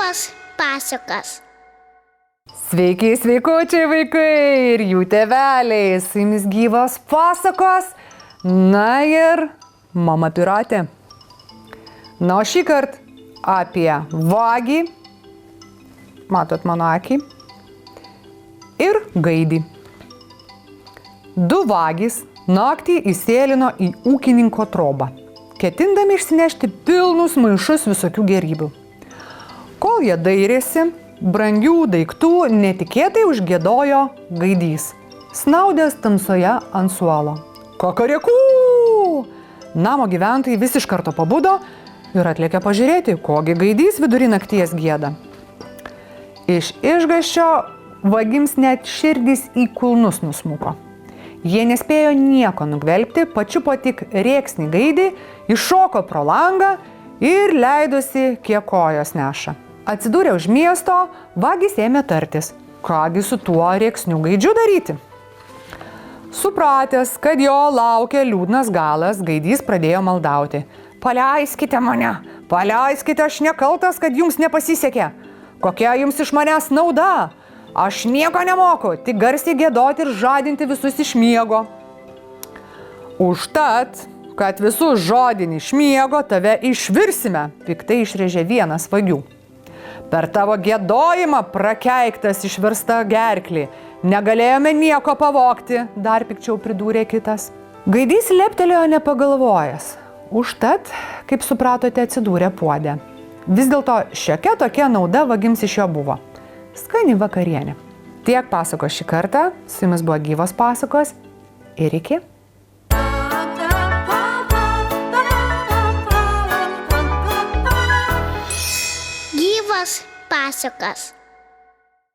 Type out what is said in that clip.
Gyvos pasakas. Sveiki, sveikučiai vaikai ir jų tėveliai, su jumis gyvos pasakos, na ir mama piratė. Na, o šį kartą apie vagį, matot mano akį, ir gaidį. Du vagys naktį įsėlino į ūkininko trobą, ketindami išsinešti pilnus maišus visokių gėrybių. Kol jie dairėsi, brangių daiktų netikėtai užgiedojo gaidys, snaudęs tamsoje ant suolo. Kakarekų! Namo gyventojai vis iš karto pabudo ir atlėkė pažiūrėti, kogi gaidys vidury nakties gieda. Iš išgąsčio vagims net širdys į kulnus nusmuko. Jie nespėjo nieko nugvelbti, pačiupo tik rėksnį gaidį, iššoko pro langą ir leidosi, kiek kojos neša. Atsidūrė už miesto, vagis ėmė tartis, kągi su tuo rėksniu gaidžiu daryti. Supratęs, kad jo laukia liūdnas galas, gaidys pradėjo maldauti. Paleiskite mane, paleiskite, aš nekaltas, kad jums nepasisekė. Kokia jums iš manęs nauda? Aš nieko nemoku, tik garsiai giedoti ir žadinti visus iš miego. Užtat, kad visus žodinį iš miego tave išvirsime, piktai išrėžė vienas vagių. Per tavo giedojimą prakeiktas išvirsta gerklį. Negalėjome nieko pavogti, dar pikčiau pridūrė kitas. Gaidys leptelėjo nepagalvojęs. Užtat, kaip supratote, atsidūrė puode. Vis dėlto šiokia tokia nauda vagims iš jo buvo. Skani vakarienė. Tiek pasakos šį kartą, su jumis buvo gyvos pasakos ir iki. Gyvos pasakas.